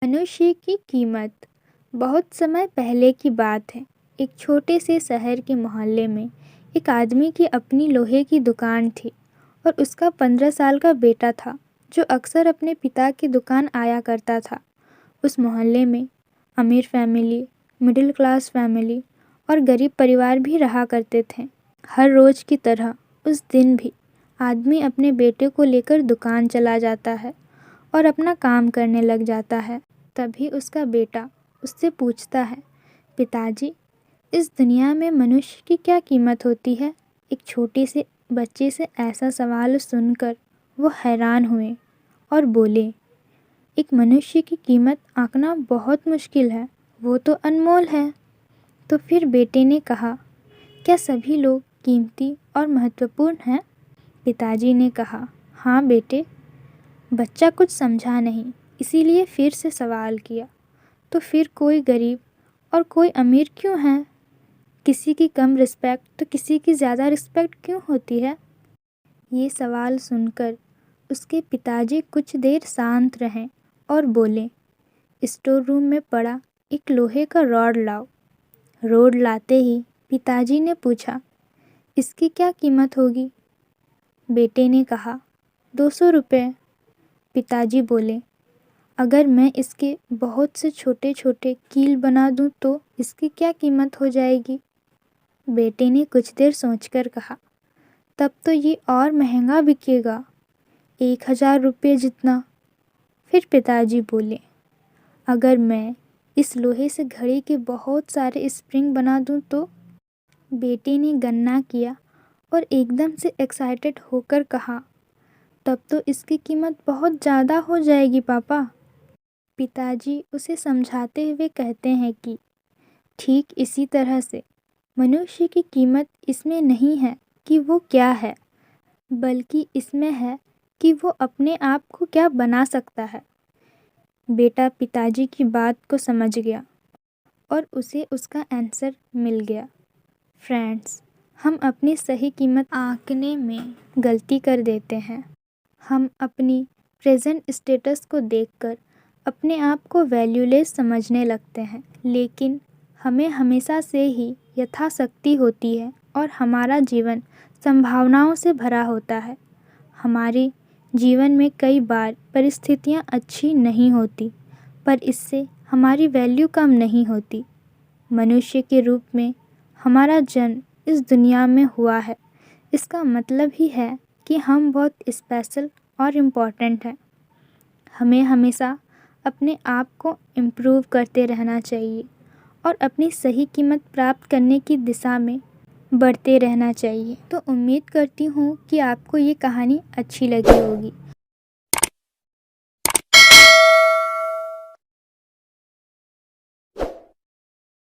मनुष्य की कीमत। बहुत समय पहले की बात है। एक छोटे से शहर के मोहल्ले में एक आदमी की अपनी लोहे की दुकान थी और उसका 15 साल का बेटा था जो अक्सर अपने पिता की दुकान आया करता था। उस मोहल्ले में अमीर फैमिली, मिडिल क्लास फैमिली और गरीब परिवार भी रहा करते थे। हर रोज़ की तरह उस दिन भी आदमी अपने बेटे को लेकर दुकान चला जाता है और अपना काम करने लग जाता है। तभी उसका बेटा उससे पूछता है, पिताजी, इस दुनिया में मनुष्य की क्या कीमत होती है? एक छोटे से बच्चे से ऐसा सवाल सुनकर वो हैरान हुए और बोले, एक मनुष्य की कीमत आंकना बहुत मुश्किल है, वो तो अनमोल है। तो फिर बेटे ने कहा, क्या सभी लोग कीमती और महत्वपूर्ण हैं? पिताजी ने कहा, हाँ बेटे। बच्चा कुछ समझा नहीं, इसीलिए फिर से सवाल किया, तो फिर कोई गरीब और कोई अमीर क्यों है? किसी की कम रिस्पेक्ट तो किसी की ज़्यादा रिस्पेक्ट क्यों होती है? ये सवाल सुनकर उसके पिताजी कुछ देर शांत रहे और बोले, स्टोर रूम में पड़ा एक लोहे का रॉड लाओ। रॉड लाते ही पिताजी ने पूछा, इसकी क्या कीमत होगी? बेटे ने कहा, 200 रुपये। पिताजी बोले, अगर मैं इसके बहुत से छोटे छोटे कील बना दूं तो इसकी क्या कीमत हो जाएगी? बेटे ने कुछ देर सोचकर कहा, तब तो ये और महंगा बिकेगा, 1000 रुपये जितना। फिर पिताजी बोले, अगर मैं इस लोहे से घड़ी के बहुत सारे स्प्रिंग बना दूं तो? बेटे ने गन्ना किया और एकदम से एक्साइटेड होकर कहा, तब तो इसकी कीमत बहुत ज़्यादा हो जाएगी पापा। पिताजी उसे समझाते हुए कहते हैं कि ठीक इसी तरह से मनुष्य की कीमत इसमें नहीं है कि वो क्या है, बल्कि इसमें है कि वो अपने आप को क्या बना सकता है। बेटा पिताजी की बात को समझ गया और उसे उसका आंसर मिल गया। फ्रेंड्स, हम अपनी सही कीमत आंकने में गलती कर देते हैं। हम अपनी प्रेजेंट स्टेटस को देखकर अपने आप को वैल्यूलेस समझने लगते हैं, लेकिन हमें हमेशा से ही यथाशक्ति होती है और हमारा जीवन संभावनाओं से भरा होता है। हमारे जीवन में कई बार परिस्थितियाँ अच्छी नहीं होती, पर इससे हमारी वैल्यू कम नहीं होती। मनुष्य के रूप में हमारा जन्म इस दुनिया में हुआ है, इसका मतलब ही है कि हम बहुत स्पेशल और इम्पॉर्टेंट हैं। हमें हमेशा अपने आप को इम्प्रूव करते रहना चाहिए और अपनी सही कीमत प्राप्त करने की दिशा में बढ़ते रहना चाहिए। तो उम्मीद करती हूँ कि आपको ये कहानी अच्छी लगी होगी।